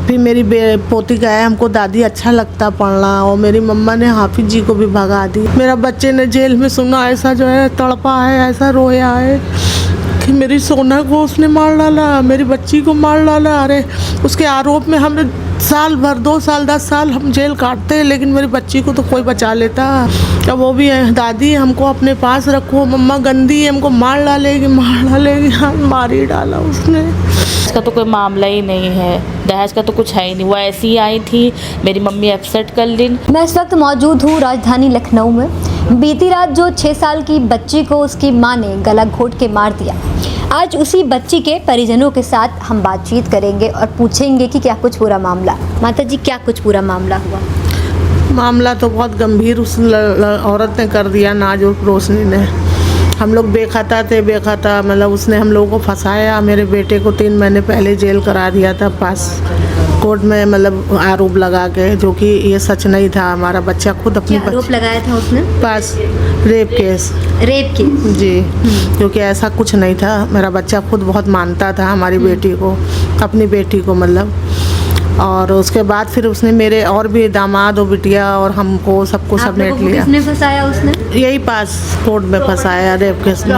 फिर मेरी पोती का है, हमको दादी अच्छा लगता पढ़ना, और मेरी मम्मा ने हाफिज जी को भी भगा दी। मेरा बच्चे ने जेल में सुना ऐसा जो है तड़पा है, ऐसा रोया है कि मेरी सोना को उसने मार डाला, मेरी बच्ची को मार डाला। अरे उसके आरोप में हमने साल भर 2 साल 10 साल हम जेल काटते हैं, लेकिन मेरी बच्ची को तो कोई बचा लेता। अब वो भी है, दादी हमको अपने पास रखो, मम्मा गंदी है, हमको मार डालेगी। हाँ, मार ही डाला उसने। इसका तो कोई मामला ही नहीं है, दहेज का तो कुछ है ही नहीं। वो ऐसी ही आई थी, मेरी मम्मी एब्सेंट कर ली। मैं इस वक्त मौजूद हूँ राजधानी लखनऊ में। बीती रात जो 6 साल की बच्ची को उसकी मां ने गला घोंट के मार दिया, आज उसी बच्ची के परिजनों के साथ हम बातचीत करेंगे और पूछेंगे कि क्या कुछ पूरा मामला। माता जी, क्या कुछ पूरा मामला हुआ? मामला तो बहुत गंभीर उस औरत ने कर दिया, नाजुक रोशनी ने। हम लोग बेखता मतलब उसने हम लोगों को फंसाया। मेरे बेटे को 3 महीने पहले जेल करा दिया था पास कोर्ट में, मतलब आरोप लगा के, जो कि ये सच नहीं था। हमारा बच्चा खुद अपनी आरोप लगाया था उसने पास रेप केस जी, क्योंकि ऐसा कुछ नहीं था। मेरा बच्चा खुद बहुत मानता था हमारी बेटी को, अपनी बेटी को मतलब। और उसके बाद फिर उसने मेरे और भी दामाद और बिटिया और हमको सबको समेट लिया। किसने फंसाया उसने? यही पास कोर्ट में फंसाया रेप केस में,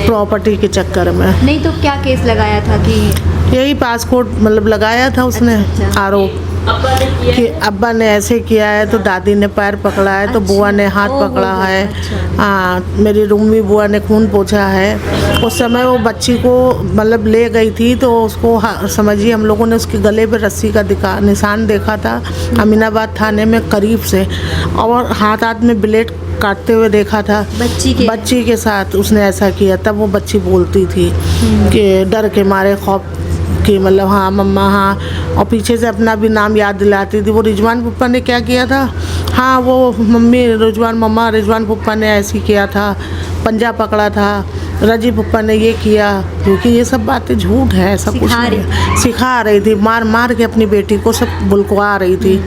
प्रॉपर्टी के चक्कर में। नहीं तो क्या केस लगाया था? कि यही पास कोर्ट मतलब लगाया था उसने। अच्छा। आरोप कि अब्बा ने ऐसे किया है तो दादी ने पैर पकड़ा है, तो बुआ ने हाथ पकड़ा है। हाँ, मेरी रूमी बुआ ने खून पोंछा है। उस समय वो बच्ची को मतलब ले गई थी, तो उसको समझिए हम लोगों ने उसके गले पे रस्सी का निशान देखा था अमीनाबाद थाने में करीब से, और हाथ में ब्लेड काटते हुए देखा था बच्ची के साथ उसने ऐसा किया। तब वो बच्ची बोलती थी कि डर के मारे, खौफ कि मतलब हाँ मम्मा हाँ, और पीछे से अपना भी नाम याद दिलाती थी। वो रिजवान पप्पा ने क्या किया था, हाँ वो रिजवान पप्पा ने ऐसे किया था, पंजा पकड़ा था, रजी पप्पा ने ये किया, क्योंकि ये सब बातें झूठ है। सब कुछ सिखा रही थी, मार के अपनी बेटी को सब बुलकवा रही थी।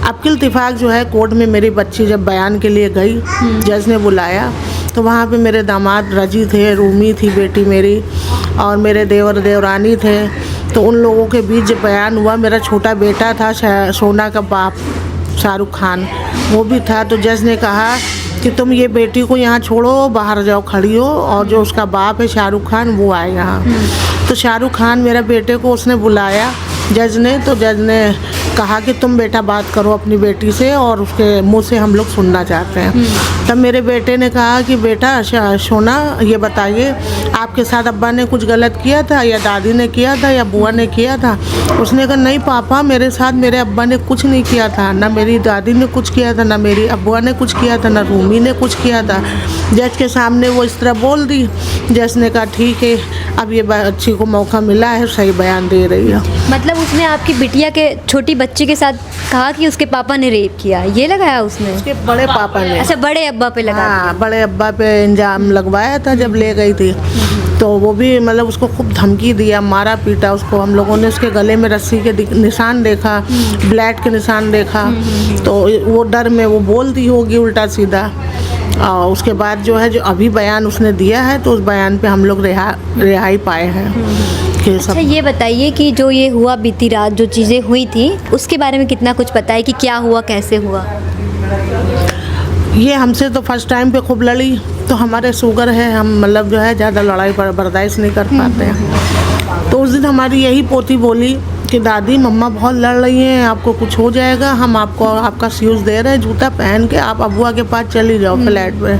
अब इत्तेफाक जो है कोर्ट में मेरी बच्ची जब बयान के लिए गई, जज ने बुलाया, तो वहाँ पे मेरे दामाद रजी थे, रूमी थी बेटी मेरी, और मेरे देवरानी थे। तो उन लोगों के बीच जब बयान हुआ, मेरा छोटा बेटा था सोना का बाप शाहरुख खान, वो भी था। तो जज ने कहा कि तुम ये बेटी को यहाँ छोड़ो, बाहर जाओ खड़ी हो, और जो उसका बाप है शाहरुख खान वो आए यहाँ। तो शाहरुख खान मेरा बेटे को उसने बुलाया जज ने, तो जज ने कहा कि तुम बेटा बात करो अपनी बेटी से, और उसके मुंह से हम लोग सुनना चाहते हैं। तब मेरे बेटे ने कहा कि बेटा सोना, ये बताइए आपके साथ अब्बा ने कुछ गलत किया था, या दादी ने किया था, या बुआ ने किया था? उसने कहा नहीं पापा, मेरे साथ मेरे अब्बा ने कुछ नहीं किया था, ना मेरी दादी ने कुछ किया था, ना मेरी अब्बुआ ने कुछ किया था, ना रूमी ने कुछ किया था। जज के सामने वो इस तरह बोल दी। जज ने कहा ठीक है, अब ये बच्ची को मौका मिला है, सही बयान दे रही है। मतलब उसने आपकी बिटिया के छोटी बच्ची के साथ कहा कि उसके पापा ने रेप किया, ये लगाया उसने? उसके बड़े पापा ने। अच्छा, बड़े अब्बा पे लगा? हाँ, बड़े अब्बा पे इंजाम लगवाया था जब ले गई थी। तो वो भी मतलब उसको खूब धमकी दिया, मारा पीटा उसको। हम लोगों ने उसके गले में रस्सी के निशान देखा, ब्लेड के निशान देखा, तो वो डर में वो बोलती होगी उल्टा सीधा। और उसके बाद जो है, जो अभी बयान उसने दिया है, तो उस बयान पे हम लोग रिहाई पाए हैं। अच्छा, ये बताइए कि जो ये हुआ बीती रात, जो चीज़ें हुई थी, उसके बारे में कितना कुछ पता है कि क्या हुआ, कैसे हुआ? ये हमसे तो फर्स्ट टाइम पे खूब लड़ी, तो हमारे शुगर है, हम मतलब जो है ज़्यादा लड़ाई पर बर्दाश्त नहीं कर पाते हैं। तो उस दिन हमारी यही पोती बोली कि दादी मम्मा बहुत लड़ रही हैं, आपको कुछ हो जाएगा, हम आपको आपका शूज़ दे रहे हैं, जूता पहन के आप अबुआ के पास चली जाओ फ्लैट में।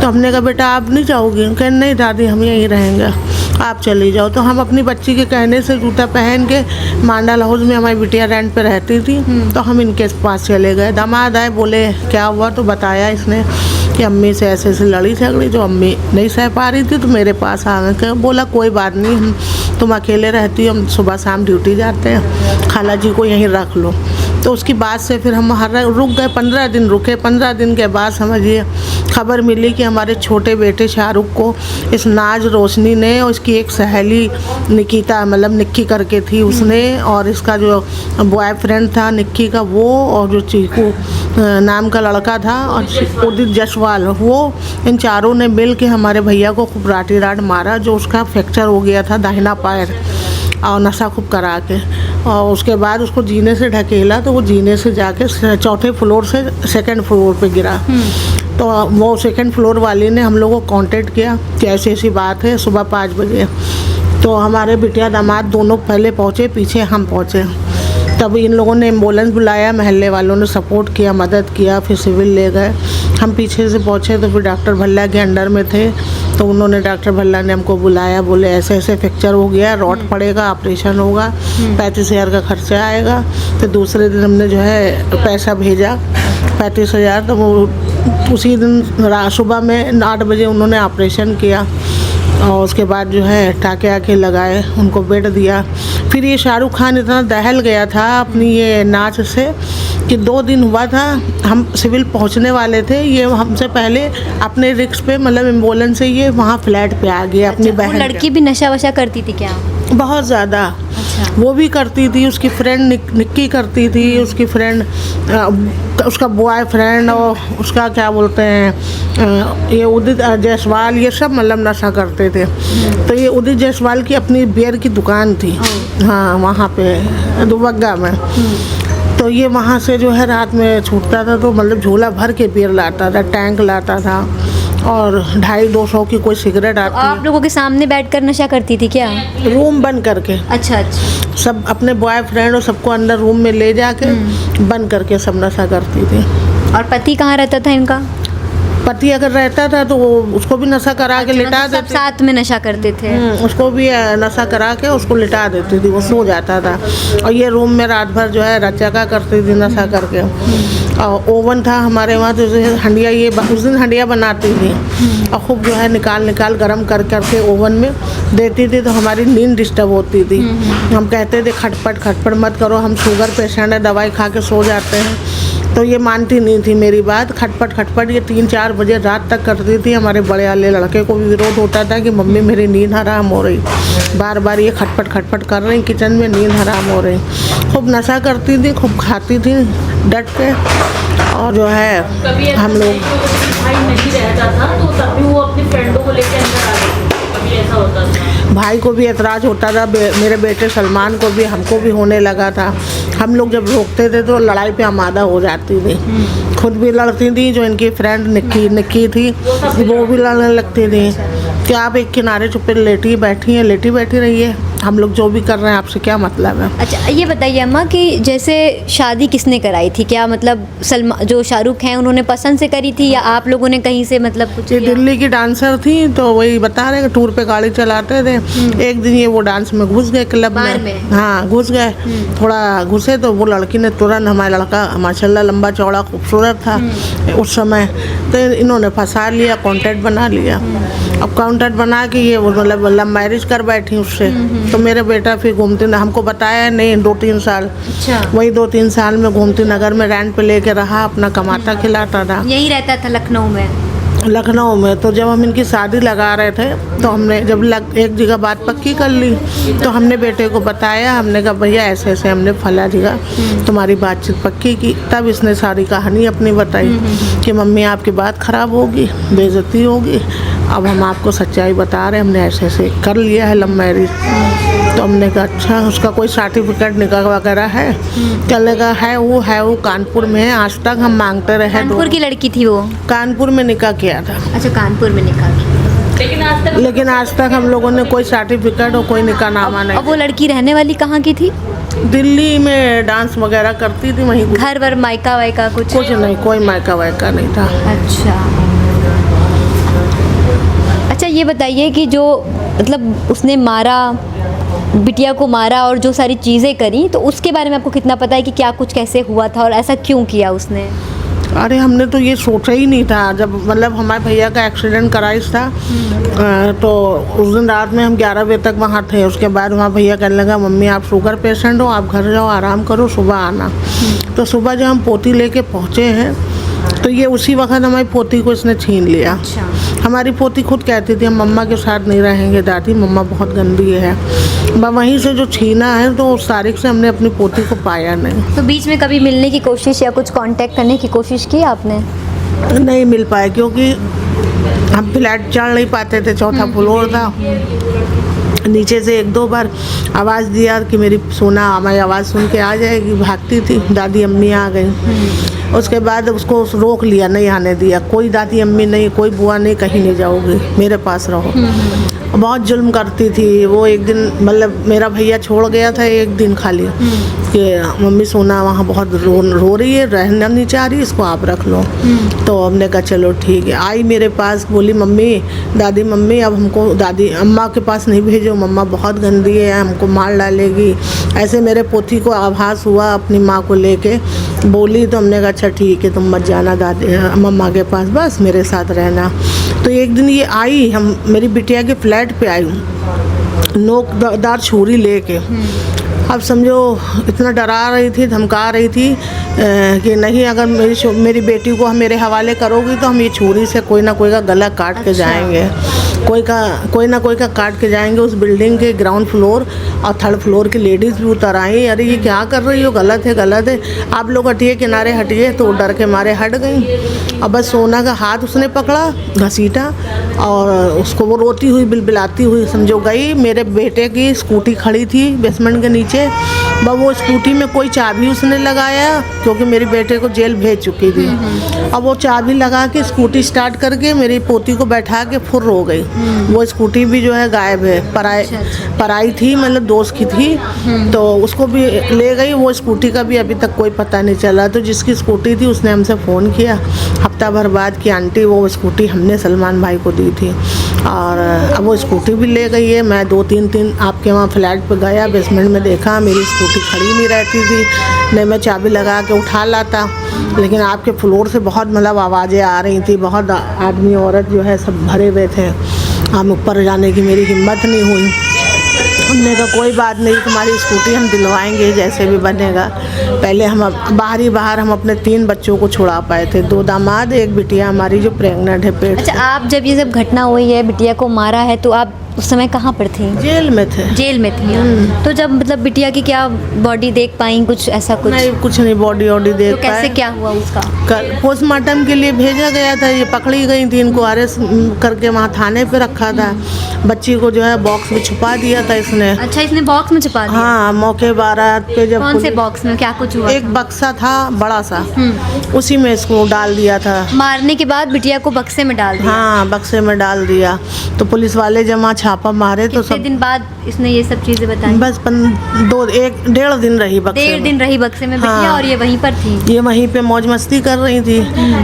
तो हमने कहा बेटा आप नहीं जाओगी? कह नहीं दादी हम यहीं रहेंगे, आप चली जाओ। तो हम अपनी बच्ची के कहने से जूता पहन के मांडल हाउस में हमारी बिटिया रेंट पे रहती थी, तो हम इनके पास चले गए। दामाद आए, बोले क्या हुआ? तो बताया इसने कि अम्मी से ऐसे लड़ी झगड़ी, जो अम्मी नहीं सह पा रही थी तो मेरे पास आ गए। बोला कोई बात नहीं, तुम अकेले रहती हो, हम सुबह शाम ड्यूटी जाते हैं, खाला जी को यहीं रख लो। तो उसकी बात से फिर हम रुक गए, 15 दिन रुके। 15 दिन के बाद समझिए खबर मिली कि हमारे छोटे बेटे शाहरुख को इस नाज रोशनी ने और इसकी एक सहेली निकिता, मतलब निक्की करके थी उसने, और इसका जो बॉयफ्रेंड था निक्की का वो, और जो चीकू नाम का लड़का था, और उदित जायसवाल, वो इन चारों ने मिल के हमारे भैया को खूब राठी राट मारा, जो उसका फ्रैक्चर हो गया था दाहिना पैर, और नशा खूब करा के, और उसके बाद उसको जीने से ढकेला तो वो जीने से जाके चौथे फ्लोर से सेकंड फ्लोर पे गिरा। तो वो सेकंड फ्लोर वाली ने हम लोगों को कांटेक्ट किया कि ऐसी ऐसी बात है, सुबह 5 बजे। तो हमारे बिटिया दामाद दोनों पहले पहुँचे, पीछे हम पहुँचे। तब इन लोगों ने एम्बुलेंस बुलाया, महल्ले वालों ने सपोर्ट किया, मदद किया, फिर सिविल ले गए। हम पीछे से पहुँचे तो फिर डॉक्टर भल्ला के अंडर में थे, तो उन्होंने डॉक्टर भल्ला ने हमको बुलाया, बोले ऐसे ऐसे फ्रैक्चर हो गया, रॉड पड़ेगा, ऑपरेशन होगा, 35,000 का खर्चा आएगा। तो दूसरे दिन हमने जो है पैसा भेजा 35,000, तो वो उसी दिन सुबह में 8 बजे उन्होंने ऑपरेशन किया, और उसके बाद जो है टाके आके लगाए, उनको बेड दिया। फिर ये शाहरुख खान इतना दहल गया था अपनी ये नाच से कि 2 दिन हुआ था, हम सिविल पहुंचने वाले थे, ये हमसे पहले अपने रिक्स पे, मतलब एम्बुलेंस से ये वहाँ फ्लैट पे आ गया अपनी बहन। लड़की भी नशा वशा करती थी क्या? बहुत ज़्यादा। अच्छा। वो भी करती थी, उसकी फ्रेंड निक्की करती थी, उसकी फ्रेंड उसका बॉयफ्रेंड, और उसका क्या बोलते हैं ये उदित जायसवाल, ये सब मतलब नशा करते थे। तो ये उदित जायसवाल की अपनी बियर की दुकान थी, हाँ, वहाँ पे दुबग्गा में। तो ये वहाँ से जो है रात में छूटता था तो मतलब झोला भर के बियर लाता था, टैंक लाता था, और 250-200 की कोई सिगरेट आती। आप लोगों के सामने बैठकर नशा करती थी क्या? रूम बंद करके। अच्छा अच्छा। सब अपने बॉयफ्रेंड और सबको अंदर रूम में ले जाके बंद करके सब नशा करती थी। और पति कहाँ रहता था इनका? पति अगर रहता था तो वो उसको भी नशा करा के लिटा सब देते। साथ में नशा करते थे? उसको भी नशा करा के उसको लिटा देती थी, वो सो जाता था। और ये रूम में रात भर जो है रचका करती थी नशा करके। और ओवन था हमारे वहाँ, तो हंडिया, ये उस दिन हंडिया बनाती थी, और खूब जो है निकाल गरम कर करके ओवन में देती थी, तो हमारी नींद डिस्टर्ब होती थी। हम कहते थे खटपट मत करो, हम शुगर पेशेंट है, दवाई खा के सो जाते हैं। तो ये मानती नहीं थी मेरी बात, खटपट ये 3-4 बजे रात तक करती थी। हमारे बड़े वाले लड़के को भी विरोध होता था कि मम्मी मेरी नींद हराम हो रही, बार ये खटपट कर रही, किचन में नींद हराम हो रही। खूब नशा करती थी, खूब खाती थी डट के। और जो है हम लोग भाई नहीं रहता था तो तभी वो अपनी फ्रेंडों को लेकर अंदर आ गई थी, कभी ऐसा होता था। भाई को भी एतराज़ होता था, मेरे बेटे सलमान को भी, हमको भी होने लगा था। हम लोग जब रोकते थे तो लड़ाई पे आमादा हो जाती थी, खुद भी लड़ती थी। जो इनकी फ्रेंड निक्की थी वो भी लड़ने लगती थी कि आप एक किनारे चुप लेटी बैठी रहिए, हम लोग जो भी कर रहे हैं आपसे क्या मतलब है। अच्छा ये बताइए अम्मा कि जैसे शादी किसने कराई थी? क्या मतलब जो शाहरुख हैं उन्होंने पसंद से करी थी, या आप लोगों ने कहीं से मतलब कुछ? ये दिल्ली की डांसर थी, तो वही बता रहे टूर पे गाड़ी चलाते थे। एक दिन ये वो डांस में घुस गए, क्लब में। हाँ घुस गए, थोड़ा घुसे तो वो लड़की ने तुरंत, हमारा लड़का माशाल्लाह लंबा चौड़ा खूबसूरत था उस समय, तो इन्होंने फंसा लिया, कॉन्टैक्ट बना लिया। अब कॉन्टैक्ट बना के ये मतलब लव मैरिज कर बैठी उससे। तो मेरा बेटा फिर घूमती, हमको बताया नहीं, 2-3 साल। अच्छा। वही 2-3 साल में घूमती नगर में रेंट पे लेके रहा, अपना कमाता खिलाता था। यही रहता था लखनऊ में? तो जब हम इनकी शादी लगा रहे थे तो हमने जब एक जगह बात पक्की कर ली, तो हमने बेटे को बताया, हमने कहा भैया ऐसे ऐसे हमने फला जगह तुम्हारी बातचीत पक्की की। तब इसने सारी कहानी अपनी बताई कि मम्मी आपकी बात ख़राब होगी, बेइज्जती होगी, अब हम आपको सच्चाई बता रहे हैं, हमने ऐसे ऐसे कर लिया है लव मैरिज। तो हमने कहा अच्छा, उसका कोई सर्टिफिकेट निकाह वगैरह है? चले का है वो कानपुर में है, आज तक हम मांगते रहे। कानपुर की लड़की थी वो? कानपुर में निकाह किया था। अच्छा कानपुर में निकाह किया। लेकिन आज तक हम लोगों ने कोई सर्टिफिकेट और कोई निकाहनामा नहीं। अब वो लड़की रहने वाली कहाँ की थी? दिल्ली में डांस वगैरह करती थी, वहीं। घर वर मायका वायका कुछ नहीं, कोई मायका वायका नहीं था। अच्छा ये बताइए कि जो मतलब उसने मारा, बिटिया को मारा और जो सारी चीज़ें करी, तो उसके बारे में आपको कितना पता है कि क्या कुछ कैसे हुआ था और ऐसा क्यों किया उसने? अरे हमने तो ये सोचा ही नहीं था। जब मतलब हमारे भैया का एक्सीडेंट कराइस था तो उस दिन रात में हम 11 बजे तक वहाँ थे। उसके बाद वहाँ भैया कहने लगा मम्मी आप शुगर पेशेंट हो, आप घर जाओ आराम करो, सुबह आना। तो सुबह जब हम पोती लेके पहुँचे हैं तो ये उसी वक्त हमारी पोती को इसने छीन लिया। अच्छा। हमारी पोती खुद कहती थी हम मम्मा के साथ नहीं रहेंगे दादी, मम्मा बहुत गंदी है। वहीं से जो छीना है तो उस तारीख से हमने अपनी पोती को पाया नहीं। तो बीच में कभी मिलने की कोशिश या कुछ कांटेक्ट करने की कोशिश की आपने? नहीं मिल पाए क्योंकि हम फ्लैट चढ़ नहीं पाते थे, चौथा फ्लोर था। नीचे से 1-2 बार आवाज़ दिया कि मेरी सोना हमारी आवाज़ सुन के आ जाएगी, भागती थी। दादी अम्मी आ गई। उसके बाद उसको रोक लिया, नहीं आने दिया। कोई दादी अम्मी नहीं, कोई बुआ नहीं, कहीं नहीं जाओगी, मेरे पास रहो। बहुत जुल्म करती थी वो। एक दिन मतलब मेरा भैया छोड़ गया था एक दिन खाली कि मम्मी सोना वहाँ बहुत रो रही है, रहना नहीं चाह रही, इसको आप रख लो। तो हमने कहा चलो ठीक है। आई मेरे पास, बोली मम्मी दादी मम्मी अब हमको दादी अम्मा के पास नहीं भेजो, मम्मा बहुत गंदी है, हमको मार डालेगी। ऐसे मेरे पोती को आभास हुआ अपनी माँ को लेके बोली। तो हमने कहा अच्छा ठीक है तुम मत जाना दादी मम्मा के पास, बस मेरे साथ रहना। तो एक दिन ये आई, हम मेरी बिटिया के फ्लैट पे आई नोकदार छुरी लेके। अब समझो इतना डरा रही थी, धमका रही थी कि नहीं अगर मेरी बेटी को मेरे हवाले करोगी तो हम ये छुरी से कोई ना कोई का गला काट के जाएंगे, कोई ना कोई का काट के जाएंगे। उस बिल्डिंग के ग्राउंड फ्लोर और 3rd फ्लोर की लेडीज़ भी उतर आई। अरे ये क्या कर रही हो, गलत है गलत है, आप लोग हटिए किनारे हटिए। तो डर के मारे हट गई। अब बस सोना का हाथ उसने पकड़ा, घसीटा और उसको वो रोती हुई बिलबिलाती हुई समझो गई। मेरे बेटे की स्कूटी खड़ी थी बेसमेंट के नीचे, वो स्कूटी में कोई चाबी उसने लगाया क्योंकि मेरे बेटे को जेल भेज चुकी थी। अब वो चाबी लगा के स्कूटी स्टार्ट करके मेरी पोती को बैठा के फुर्र हो गई। वो स्कूटी भी जो है गायब है, पराई थी मतलब दोस्त की थी। तो उसको भी ले गई। वो स्कूटी का भी अभी तक कोई पता नहीं चला। तो जिसकी स्कूटी थी उसने हमसे फ़ोन किया हफ्ता भर बाद कि आंटी वो स्कूटी हमने सलमान भाई को दी थी और अब वो स्कूटी भी ले गई है। मैं 2-3 दिन आपके वहाँ फ्लैट पे गया, बेसमेंट में देखा मेरी स्कूटी खड़ी नहीं रहती थी, नहीं मैं चाबी लगा के उठा लाता। लेकिन आपके फ्लोर से बहुत मतलब आवाज़ें आ रही थी, बहुत आदमी औरत जो है सब भरे हुए थे। हम ऊपर जाने की मेरी हिम्मत नहीं हुई। हमने कहा कोई बात नहीं, तुम्हारी स्कूटी हम दिलवाएंगे जैसे भी बनेगा। पहले हम बाहर हम अपने 3 बच्चों को छुड़ा पाए थे, 2 दामाद, 1 बिटिया हमारी जो प्रेग्नेंट है पेट। अच्छा, आप जब ये सब घटना हुई है, बिटिया को मारा है, तो आप उस समय कहाँ पर थी? जेल में थे। जेल में थी आप। तो जब मतलब बिटिया की क्या बॉडी देख पाई, कुछ ऐसा कुछ? नहीं, कुछ नहीं बॉडी देख तो कैसे क्या हुआ उसका? पोस्टमार्टम के लिए भेजा गया था। ये पकड़ी गई थी, इनको अरेस्ट करके वहाँ थाने पे रखा था। बच्ची को जो है बॉक्स में छुपा दिया था इसने। अच्छा, इसने बॉक्स में छुपा दिया? हाँ, मौके बारात पे जब कौन से बॉक्स में, क्या कुछ हुआ? एक बक्सा था बड़ा सा, उसी में इसको डाल दिया था। मारने के बाद बिटिया को बक्से में डाल दिया? हाँ, बक्से में डाल दिया। तो पुलिस वाले जब वहाँ छापा मारे तो कितने दिन बाद इसने ये सब चीजें बताई? बस 1-1.5 दिन रही बक्से में। 1.5 दिन रही बक्से में बिटिया। हाँ। और ये वहीं पर थी? ये वहीं पे मौज मस्ती कर रही थी,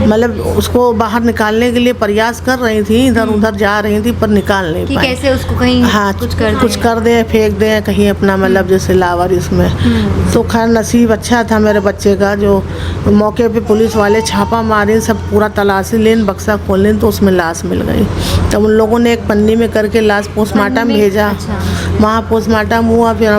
मतलब उसको बाहर निकालने के लिए प्रयास कर रही थी, इधर उधर जा रही थी पर निकाल नहीं पाई। कैसे उसको कहीं हाँ, कुछ कर दे, फेंक दे कहीं अपना मतलब जैसे लावारिस में। तो खैर नसीब अच्छा था मेरे बच्चे का, जो मौके पे पुलिस वाले छापा मारे, सब पूरा तलाशी लेन, बक्सा खोलें तो उसमें लाश मिल गई। तब उन लोगों ने एक पन्नी में करके लाश पोस्टमार्टम भेजा। अच्छा। वहाँ पोस्टमार्टम हुआ, फिर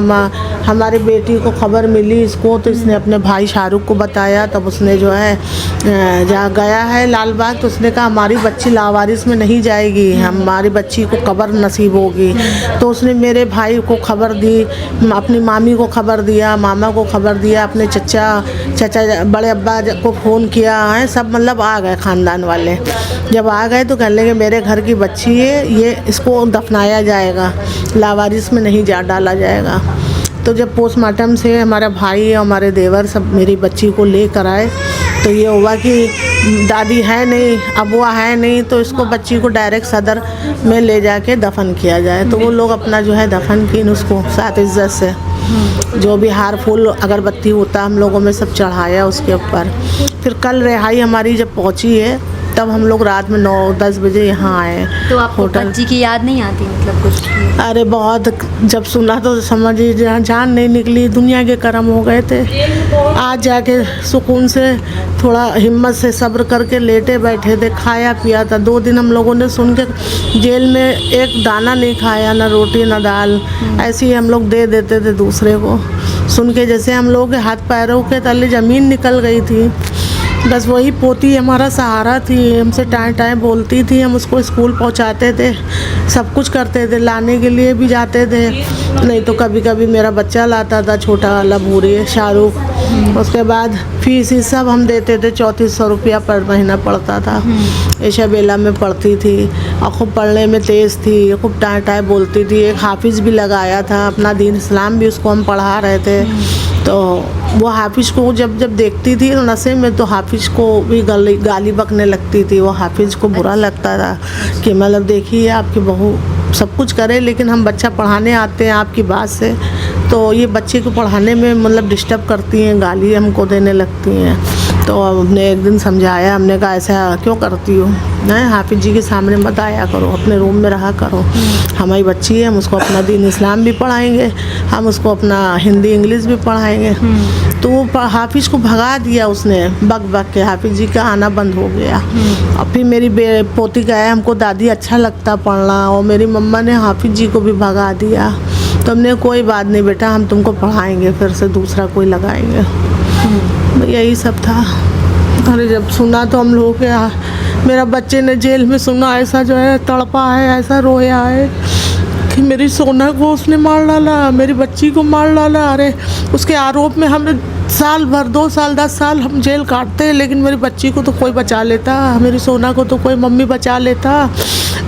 हमारी बेटी को खबर मिली इसको, तो इसने अपने भाई शाहरुख को बताया। तब उसने जो है जहाँ गया है लालबाग, तो उसने कहा हमारी बच्ची लावारिस में नहीं जाएगी, हमारी बच्ची को कब्र नसीब होगी। तो उसने मेरे भाई को खबर दी, अपनी मामी को खबर दिया, मामा को खबर दिया, अपने चचा बड़े अब्बा को फ़ोन किया है। सब मतलब आ गए ख़ानदान वाले। जब आ गए तो कहने लगे मेरे घर की बच्ची है, ये इसको दफनाया जाएगा, लावारिस में नहीं जा डाला जाएगा। तो जब पोस्टमार्टम से हमारा भाई और हमारे देवर सब मेरी बच्ची को लेकर आए तो ये हुआ कि दादी है नहीं, अबुआ है नहीं, तो इसको बच्ची को डायरेक्ट सदर में ले जाके दफन किया जाए। तो वो लोग अपना जो है दफन की उसको साथ इज्जत से, जो भी हार फूल अगरबत्ती होता हम लोगों में सब चढ़ाया उसके ऊपर। फिर कल रिहाई हमारी जब पहुंची है तब हम लोग रात में 9-10 बजे यहाँ आए। तो आपको बच्ची की याद नहीं आती मतलब कुछ? अरे बहुत, जब सुना तो समझिए जान नहीं निकली, दुनिया के कर्म हो गए थे। आज जाके सुकून से थोड़ा हिम्मत से सब्र करके लेटे बैठे थे, खाया पिया था। 2 दिन हम लोगों ने सुन के जेल में एक दाना नहीं खाया, ना रोटी ना दाल, ऐसे ही हम लोग दे देते थे दूसरे को। सुन के जैसे हम लोग के हाथ पैरों के तले ज़मीन निकल गई थी। बस वही पोती हमारा सहारा थी, हमसे टाइम टाइम बोलती थी, हम उसको स्कूल पहुंचाते थे, सब कुछ करते थे, लाने के लिए भी जाते थे। नहीं तो कभी कभी मेरा बच्चा लाता था, छोटा वाला भूरी शाहरुख। उसके बाद फीस ही सब हम देते थे, 3400 रुपया पर महीना पड़ता था। ऐशा बेला में पढ़ती थी और खूब पढ़ने में तेज़ थी, खूब टाइम टाइम बोलती थी। एक हाफिज़ भी लगाया था, अपना दीन इस्लाम भी उसको हम पढ़ा रहे थे। तो वो हाफिज़ को जब देखती थी तो नशे में, तो हाफिज़ को भी गाली बकने लगती थी। वो हाफिज़ को बुरा लगता था कि मतलब देखिए आपकी बहू सब कुछ करे, लेकिन हम बच्चा पढ़ाने आते हैं आपकी बात से, तो ये बच्चे को पढ़ाने में मतलब डिस्टर्ब करती हैं, गाली हमको देने लगती हैं। तो हमने एक दिन समझाया, हमने कहा ऐसा क्यों करती हो, नहीं हाफिज़ जी के सामने मत आया करो, अपने रूम में रहा करो। हमारी बच्ची है, हम उसको अपना दीन इस्लाम भी पढ़ाएंगे, हम उसको अपना हिंदी इंग्लिश भी पढ़ाएंगे। तो वो हाफिज़ को भगा दिया उसने, बक के हाफिज़ जी का आना बंद हो गया। और फिर मेरी पोती का है, हमको दादी अच्छा लगता पढ़ना, और मेरी मम्मा ने हाफिज़ जी को भी भगा दिया। तो हमने कोई बात नहीं बेटा, हम तुमको पढ़ाएंगे, फिर से दूसरा कोई लगाएंगे। यही सब था। अरे जब सुना तो हम लोग के, मेरा बच्चे ने जेल में सुना, ऐसा जो है तड़पा है, ऐसा रोया है कि मेरी सोना को उसने मार डाला, मेरी बच्ची को मार डाला। अरे उसके आरोप में हमें साल भर, 2 साल 10 साल हम जेल काटते हैं, लेकिन मेरी बच्ची को तो कोई बचा लेता, मेरी सोना को तो कोई मम्मी बचा लेता।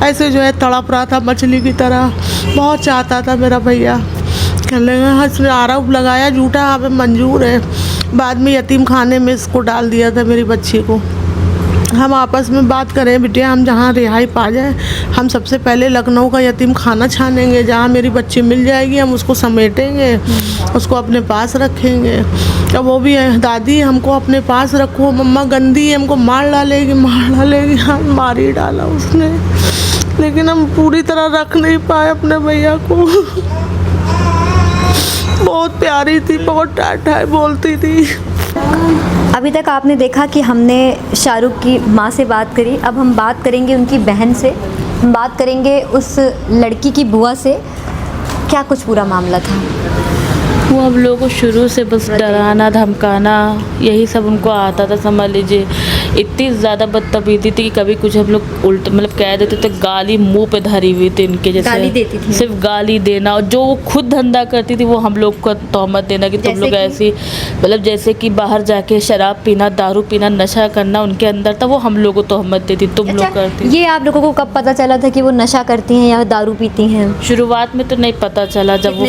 ऐसे जो है तड़प रहा था मछली की तरह, बहुत चाहता था मेरा भैया। कहने लगा इसने आरोप लगाया झूठा, हमें मंजूर है। बाद में यतीम खाने में इसको डाल दिया था मेरी बच्ची को। हम आपस में बात करें बिटिया, हम जहाँ रिहाई पा जाए, हम सबसे पहले लखनऊ का यतीम खाना छानेंगे, जहाँ मेरी बच्ची मिल जाएगी हम उसको समेटेंगे, उसको अपने पास रखेंगे। अब वो भी है, दादी हमको अपने पास रखो, मम्मा गंदी है, हमको मार डालेगी मार डालेगी। हाँ मार ही डाला उसने, लेकिन हम पूरी तरह रख नहीं पाए अपने भैया को। बहुत प्यारी थी, बहुत टाटा बोलती थी। अभी तक आपने देखा कि हमने शाहरुख की माँ से बात करी, अब हम बात करेंगे उनकी बहन से, हम बात करेंगे उस लड़की की बुआ से। क्या कुछ पूरा मामला था? वो हम लोगों को शुरू से बस डराना धमकाना यही सब उनको आता था, समझ लीजिए। इतनी ज़्यादा बदतमीजी थी कि कभी कुछ हम लोग उल्ट मतलब कह देते थे, गाली मुंह पे धरी हुई थी इनके, जैसे गाली देती थी, सिर्फ गाली देना। और जो वो खुद धंधा करती थी वो हम लोग को तोहमत देना कि तुम लोग ऐसी, मतलब जैसे कि बाहर जाके शराब पीना, दारू पीना, नशा करना उनके अंदर था, वो हम लोग को तोहमत देती तुम लोग करती। ये आप लोगों को कब पता चला था कि वो नशा करती हैं या दारू पीती हैं? शुरुआत में तो नहीं पता चला, जब वो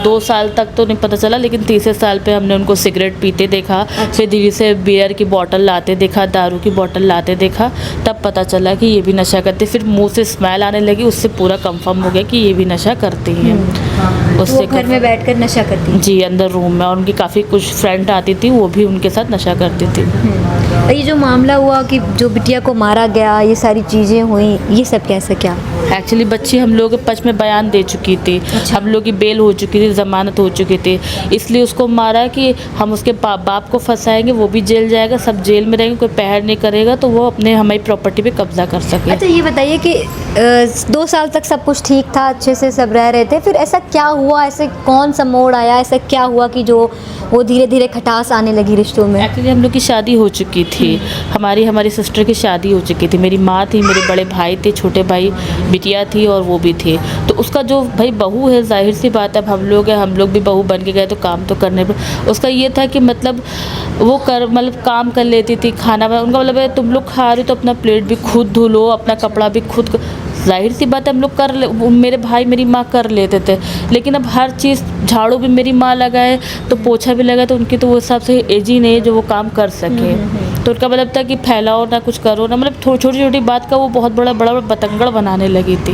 2 साल तक तो नहीं पता चला, लेकिन तीसरे साल पे हमने उनको सिगरेट पीते देखा। फिर धीरे से बियर की बोतल लाते देखा, दारू की बोतल लाते देखा, तब पता चला कि ये भी नशा करते। फिर मुंह से स्मेल आने लगी, उससे पूरा कंफर्म हो गया कि ये भी नशा करती हैं। उससे घर में बैठकर नशा करती हैं? जी, अंदर रूम में, और उनकी काफ़ी कुछ फ्रेंड आती थी, वो भी उनके साथ नशा करती थी। ये जो मामला हुआ कि जो बिटिया को मारा गया, ये सारी चीज़ें हुई, ये सब कैसे क्या? एक्चुअली बच्ची हम लोग के पक्ष में बयान दे चुकी थी। हम लोग की बेल हो चुकी थी, ज़मानत हो चुकी थी, इसलिए उसको मारा कि हम उसके बाप को फंसाएंगे, वो भी जेल जाएगा, सब जेल में रहेंगे, कोई पहर नहीं करेगा, तो वो अपने हमारी प्रॉपर्टी पे कब्जा कर सके। अच्छा ये बताइए कि 2 साल तक सब कुछ ठीक था, अच्छे से सब रह रहे थे, फिर ऐसा क्या हुआ, ऐसे कौन सा मोड़ आया, ऐसा क्या हुआ कि जो वो धीरे धीरे खटास आने लगी रिश्तों में? एक्चुअली हम लोग की शादी हो चुकी थी, हमारी सिस्टर की शादी हो चुकी थी। मेरी माँ थी, मेरे बड़े भाई थे, छोटे भाई, बिटिया थी और वो भी थे। तो उसका जो भाई बहू है, जाहिर सी बात है, अब हम लोग हैं, हम लोग भी बहू बन के गए तो काम तो करने पर। उसका ये था कि मतलब वो मतलब काम कर लेती थी, खाना उनका मतलब है तुम लोग खा रहे हो तो अपना प्लेट भी खुद धो लो, अपना कपड़ा भी खुद। जाहिर सी बात है हम लोग मेरे भाई मेरी माँ कर लेते थे, लेकिन अब हर चीज़, झाड़ू भी मेरी माँ लगाए तो पोछा भी लगाए, तो उनकी तो वो हिसाब से एज ही नहीं है जो वो काम कर सके। तो उनका मतलब था कि फैलाओ ना, कुछ करो ना, मतलब छोटी छोटी बात का वो बहुत बड़ा बतंगड़ बनाने लगी थी।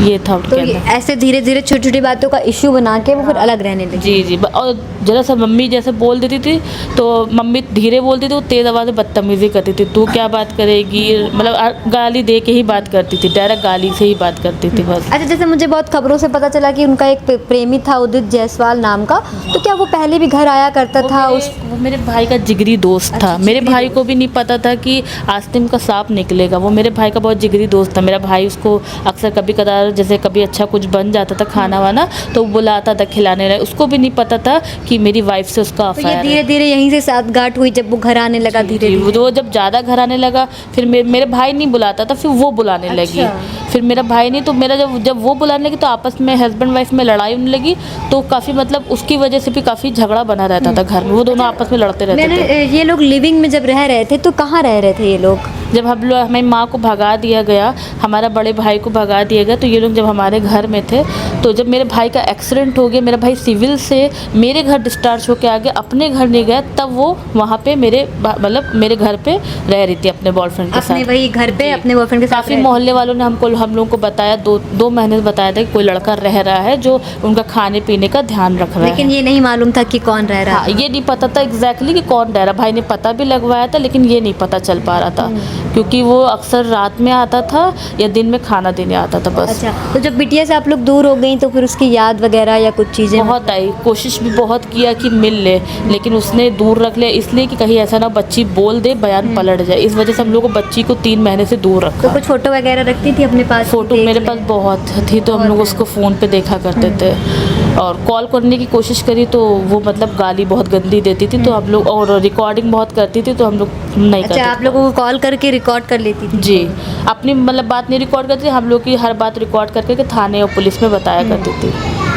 ये था उनके तो ये अंदर। ऐसे धीरे धीरे छोटी छोटी बातों का इश्यू बना के वो फिर अलग रहने लगे। जी जी, और जरा सा मम्मी जैसे बोल देती थी तो मम्मी धीरे बोलती थी, वो तेज़ आवाज़ में बदतमीज़ी करती थी, तू क्या बात करेगी, मतलब गाली दे के ही बात करती थी, डायरेक्ट गाली से ही बात करती थी बस। अच्छा, जैसे मुझे बहुत खबरों से पता चला कि उनका एक प्रेमी था उदित जायसवाल नाम का, तो क्या वो पहले भी घर आया करता था? वो मेरे भाई का जिगरी दोस्त था। अच्छा, मेरे जिगरी भाई दोस्त। को भी नहीं पता था कि आस्तीन का सांप निकलेगा। वो मेरे भाई का बहुत जिगरी दोस्त था। मेरा भाई उसको अक्सर कभी कदार जैसे कभी अच्छा कुछ बन जाता था खाना वाना तो वो बुलाता था खिलाने रहे। उसको भी नहीं पता था कि मेरी वाइफ से उसका तो ये अफेयर धीरे है। धीरे यहीं से साठगांठ हुई जब वो घर आने लगा धीरे जी, धीरे। वो जब ज़्यादा घर आने लगा फिर मेरे भाई नहीं बुलाता था, फिर वो बुलाने लगी। अच्छा। फिर मेरा भाई नहीं, तो मेरा जब वो बुलाने लगी तो आपस में हस्बैंड वाइफ में लड़ाई होने लगी। तो काफ़ी मतलब उसकी वजह से भी काफ़ी झगड़ा बना रहता था घर में। वो दोनों आपस में लड़ते रहते मैंने थे। ये लोग लिविंग में जब रह रहे थे तो कहाँ रह रहे थे ये लोग? जब हम लोग हमारी माँ को भगा दिया गया, हमारा बड़े भाई को भगा दिया गया, तो ये लोग जब हमारे घर में थे तो जब मेरे भाई का एक्सीडेंट हो गया, मेरा भाई सिविल से मेरे घर डिस्चार्ज होकर आ गया, अपने घर नहीं गया, तब वो वहाँ पे मतलब मेरे घर पे रह रही थी अपने बॉयफ्रेंड के अपने साथ। वही घर पे जी। अपने बॉयफ्रेंड के साथ काफ़ी रह- मोहल्ले वालों ने हम लोगों को बताया, दो महीने से बताया था कि कोई लड़का रह रहा है जो उनका खाने पीने का ध्यान रख रहा है। लेकिन ये नहीं मालूम था कि कौन रह रहा हाँ, है। ये नहीं पता था एग्जैक्टली कि कौन रह रहा। भाई ने पता भी लगवाया था लेकिन ये नहीं पता चल पा रहा था क्योंकि वो अक्सर रात में आता था या दिन में खाना देने आता था बस। अच्छा, तो जब बिटिया से आप लोग दूर हो गई तो फिर उसकी याद वगैरह या कुछ चीज़ें? बहुत आई, कोशिश भी बहुत किया कि मिल ले, लेकिन उसने दूर रख लिया इसलिए कि कहीं ऐसा ना बच्ची बोल दे बयान पलट जाए। इस वजह से हम लोग को बच्ची को 3 महीने से दूर तो रखा। कुछ फोटो वगैरह रखती थी अपने पास? फ़ोटो देख मेरे ले। पास बहुत थी तो हम लोग उसको फ़ोन पे देखा करते थे। और कॉल करने की कोशिश करी तो वो मतलब गाली बहुत गंदी देती थी तो हम लोग, और रिकॉर्डिंग बहुत करती थी तो हम लोग नहीं करते अच्छा, आप थे। लोगों को कॉल करके रिकॉर्ड कर लेती थी? जी, अपनी मतलब बात नहीं रिकॉर्ड करती थी, हम लोग की हर बात रिकॉर्ड करके के थाने और पुलिस में बताया करती थी।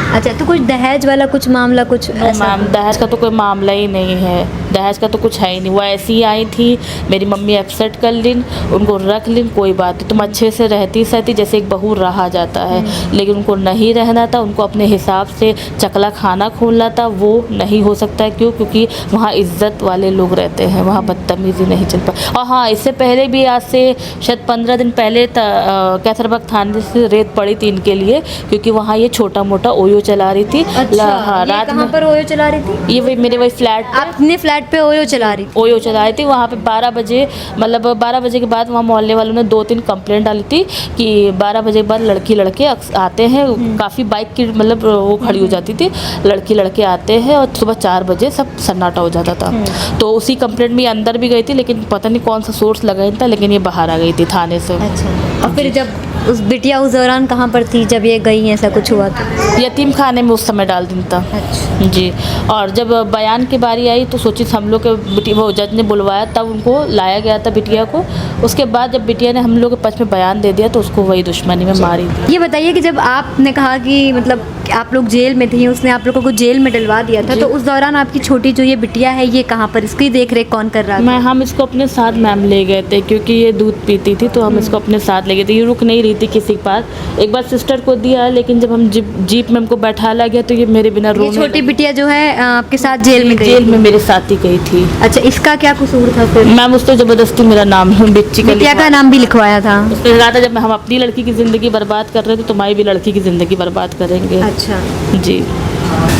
अच्छा, तो कुछ दहेज वाला कुछ मामला कुछ ऐसा? मैम, दहेज का तो कोई मामला ही नहीं है, दहेज का तो कुछ है ही नहीं। वो ऐसी ही आई थी, मेरी मम्मी एक्सेप्ट कर लीन, उनको रख लीन, कोई बात नहीं, तुम अच्छे से रहती सहती जैसे एक बहू रहा जाता है। लेकिन उनको नहीं रहना था, उनको अपने हिसाब से चकला खाना खोलना था, वो नहीं हो सकता है। क्यों? क्योंकि वहाँ इज्जत वाले लोग रहते हैं, वहाँ बदतमीज़ी नहीं चल पाई। और हाँ, इससे पहले भी आज से शायद 15 दिन पहले कैसरबाग थाने से रेत पड़ी थी इनके लिए, क्योंकि वहाँ ये छोटा मोटा ओयो चला रही थी। अच्छा, हाँ, ये रात कहाँ में पर ओयो चला रही थी? ये वही मेरे वही फ्लैट पे अपने फ्लैट पे ओयो चला रही थी? ओयो चला रही थी। वहाँ पे 12 बजे, मतलब 12 बजे के बाद वहाँ मोहल्ले वालों ने 2-3 कंप्लेंट डाली थी कि 12 बजे के बाद लड़के आते हैं, काफ़ी बाइक की मतलब वो खड़ी हो जाती थी, लड़के आते हैं और सुबह 4 बजे सब सन्नाटा हो जाता था। तो उसी कंप्लेंट में ये अंदर भी गई थी, लेकिन पता नहीं कौन सा सोर्स लगा था, लेकिन ये बाहर आ गई थी थाने से। अच्छा, और फिर जब उस बिटिया उस दौरान कहाँ पर थी जब ये गई, ऐसा कुछ हुआ तो? यतीम खाने में उस समय डाल दिन था। अच्छा, जी, और जब बयान की बारी आई तो सोची हम लोग के वो जज ने बुलवाया, तब उनको लाया गया था बिटिया को। उसके बाद जब बिटिया ने हम लोग के पक्ष में बयान दे दिया तो उसको वही दुश्मनी में मारी थी। ये बताइए कि जब आपने कहा कि मतलब आप लोग जेल में थी, उसने आप लोगों को जेल में डलवा दिया था, जी। तो उस दौरान आपकी छोटी जो ये बिटिया है ये कहाँ पर, इसकी देख रेख कौन कर रहा था? हम इसको अपने साथ मैम ले गए थे क्योंकि ये दूध पीती थी, तो हम इसको अपने साथ ले गए थे। ये रुक नहीं रही थी किसी के पास। एक बार सिस्टर को दिया, लेकिन जब हम जीप में हमको बैठा ला गया तो ये मेरे बिना ये रोने छोटी लगी। बिटिया जो है आपके साथ जेल में गई? जेल में मेरे साथ ही गई थी। अच्छा, इसका क्या कसूर था फिर? मैम उसने ज़बरदस्ती मेरा नाम बिच्ची का बिटिया का लिखवा- नाम भी लिखवाया था? उसने कहा था जब हम अपनी लड़की की ज़िंदगी बर्बाद कर रहे थे, तुम्हारी भी लड़की की ज़िंदगी बर्बाद करेंगे। अच्छा, जी,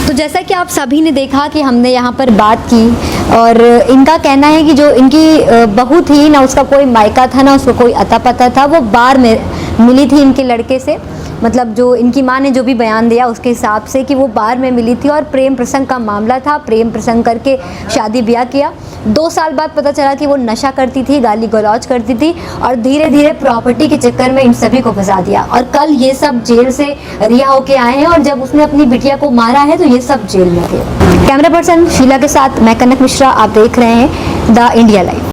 तो जैसा कि आप सभी ने देखा कि हमने यहाँ पर बात की और इनका कहना है कि जो इनकी बहू थी ना, उसका कोई मायका था ना उसका कोई अता पता था, वो बार में मिली थी इनके लड़के से। मतलब जो इनकी माँ ने जो भी बयान दिया उसके हिसाब से कि वो बार में मिली थी और प्रेम प्रसंग का मामला था, प्रेम प्रसंग करके शादी ब्याह किया। 2 साल बाद पता चला कि वो नशा करती थी, गाली गलौज करती थी और धीरे धीरे प्रॉपर्टी के चक्कर में इन सभी को फंसा दिया। और कल ये सब जेल से रिहा होके आए हैं और जब उसने अपनी बिटिया को मारा है तो ये सब जेल में थे। कैमरा पर्सन शीला के साथ मैं कनक मिश्रा, आप देख रहे हैं द इंडिया लाइव।